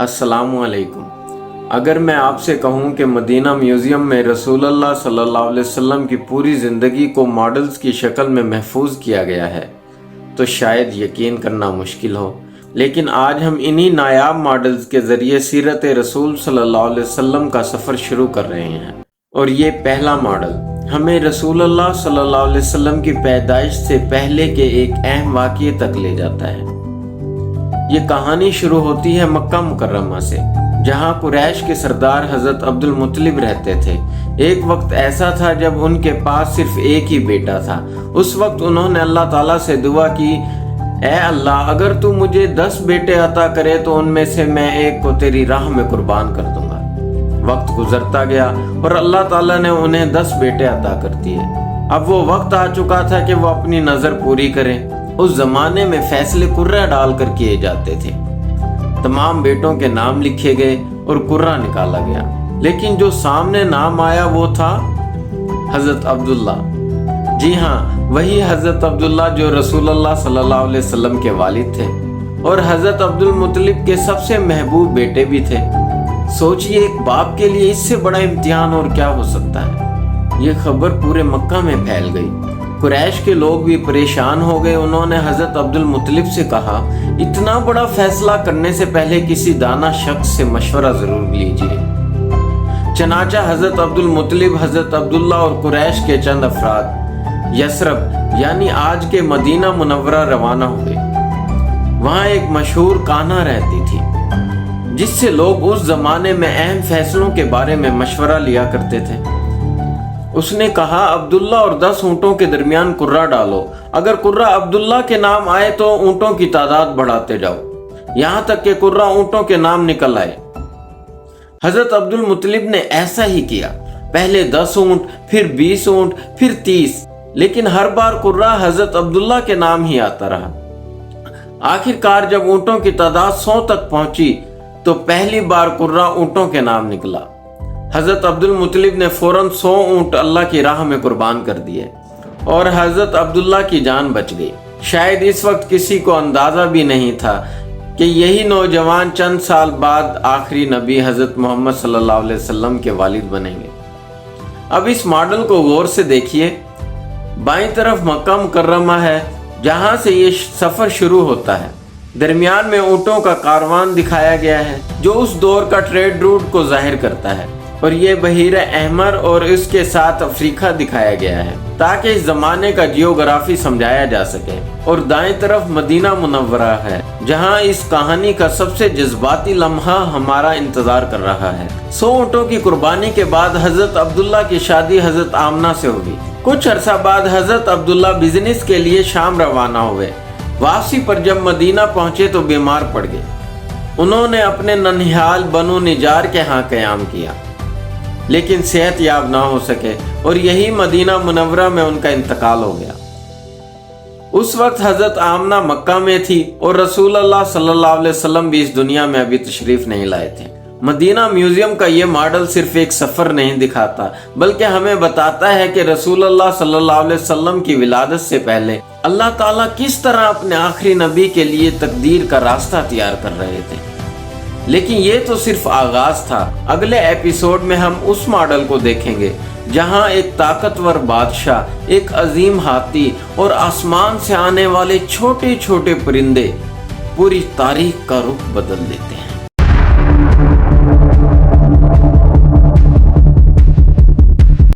अस्सलाम वालेकुम। अगर मैं आपसे कहूँ कि मदीना म्यूज़ियम में रसूलुल्लाह सल्लल्लाहु अलैहि वसल्लम की पूरी ज़िंदगी को मॉडल्स की शक्ल में महफूज किया गया है तो शायद यकीन करना मुश्किल हो, लेकिन आज हम इन्हीं नायाब मॉडल्स के ज़रिए सीरत रसूल सल्लल्लाहु अलैहि वसल्लम का सफ़र शुरू कर रहे हैं। और ये पहला मॉडल हमें रसूलुल्लाह सल्लल्लाहु अलैहि वसल्लम की पैदाइश से पहले के एक अहम वाक़ये तक ले जाता है। ये कहानी शुरू होती है मक्का मुकर्रमा से, जहाँ कुरैश के सरदार हज़रत अब्दुल मुत्तलिब रहते थे। एक वक्त ऐसा था जब उनके पास सिर्फ एक ही बेटा था। उस वक्त उन्होंने अल्लाह ताला से दुआ की, ऐ अल्लाह, अगर तू मुझे 10 बेटे अता करे तो उनमें से मैं एक को तेरी राह में कुर्बान कर दूंगा। वक्त गुजरता गया और अल्लाह ताला ने उन्हें 10 बेटे अता कर दिए। अब वो वक्त आ चुका था कि वो अपनी नज़र पूरी करें। उस जमाने में फैसले कुर्रा डालकर किए जाते थे। तमाम बेटों के नाम लिखे गए और कुर्रा निकाला गया, लेकिन जो सामने नाम आया वो था हज़रत अब्दुल्ला। जी हाँ, वही हज़रत अब्दुल्ला जो रसूलुल्लाह सल्लल्लाहु अलैहि वसल्लम के वालिद थे और हज़रत अब्दुल मुत्तलिब के सबसे महबूब बेटे भी थे। सोचिए, एक बाप के लिए इससे बड़ा इम्तिहान और क्या हो सकता है। ये खबर पूरे मक्का में फैल गई। कुरैश के लोग भी परेशान हो गए। उन्होंने हज़रत अब्दुल मुत्तलिब से कहा, इतना बड़ा फैसला करने से पहले किसी दाना शख्स से मशवरा ज़रूर लीजिए। चनाचा हज़रत अब्दुल मुत्तलिब, हज़रत अब्दुल्ला और कुरैश के चंद अफराद यसरब यानी आज के मदीना मुनव्वरा रवाना हुए। वहाँ एक मशहूर कान्हा रहती थी जिससे लोग उस ज़माने में अहम फैसलों के बारे में मशवरा लिया करते थे। उसने कहा, अब्दुल्ला और 10 ऊँटों के दरमियान कुर्रा डालो। अगर कुर्रा अब्दुल्ला के नाम आए तो ऊँटों की तादाद बढ़ाते जाओ, यहाँ तक कि कुर्रा ऊँटों के नाम निकल आए। हज़रत अब्दुल मुत्तलिब ने ऐसा ही किया। पहले 10 ऊँट, फिर 20 ऊँट, फिर 30, लेकिन हर बार कुर्रा हज़रत अब्दुल्ला के नाम ही आता रहा। आखिरकार जब ऊँटों की तादाद 100 तक पहुंची तो पहली बार कुर्रा ऊँटों के नाम निकला। हज़रत अब्दुल मुत्तलिब ने फौरन 100 ऊँट अल्लाह की राह में कुर्बान कर दिए और हज़रत अब्दुल्ला की जान बच गई। शायद इस वक्त किसी को अंदाज़ा भी नहीं था कि यही नौजवान चंद साल बाद आखिरी नबी हज़रत मोहम्मद सल्लल्लाहु अलैहि वसल्लम के वालिद बनेंगे। अब इस मॉडल को गौर से देखिए। बाईं तरफ मक्का मुकर्रमा है जहाँ से ये सफ़र शुरू होता है। दरमियान में ऊँटों का कारवान दिखाया गया है जो उस दौर का ट्रेड रूट को जाहिर करता है, और ये बहीरा अहमर और इसके साथ अफ्रीका दिखाया गया है ताकि इस जमाने का जियोग्राफी समझाया जा सके। और दाएं तरफ मदीना मुनव्वरा है जहां इस कहानी का सबसे जज्बाती लम्हा हमारा इंतजार कर रहा है। 100 ऊँटों की कुर्बानी के बाद हज़रत अब्दुल्ला की शादी हज़रत आमना से हुई। कुछ अरसा बाद हज़रत अब्दुल्ला बिजनेस के लिए शाम रवाना हुए। वापसी पर जब मदीना पहुंचे तो बीमार पड़ गए। उन्होंने अपने ननिहाल बनु निजार के यहाँ क़याम किया, लेकिन सेहत याब ना हो सके और यही मदीना मुनव्वरा में उनका इंतकाल हो गया। उस वक्त हज़रत आमना मक्का में थी और रसूलुल्लाह सल्लल्लाहु अलैहि वसल्लम भी इस दुनिया में अभी तशरीफ नहीं लाए थे। मदीना म्यूज़ियम का ये मॉडल सिर्फ एक सफ़र नहीं दिखाता, बल्कि हमें बताता है कि रसूलुल्लाह सल्लल्लाहु अलैहि वसल्लम की विलादत से पहले अल्लाह ताला किस तरह अपने आखिरी नबी के लिए तकदीर का रास्ता तैयार कर रहे थे। लेकिन ये तो सिर्फ आगाज था। अगले एपिसोड में हम उस मॉडल को देखेंगे जहां एक ताकतवर बादशाह, एक अजीम हाथी और आसमान से आने वाले छोटे छोटे परिंदे पूरी तारीख का रुख बदल देते हैं।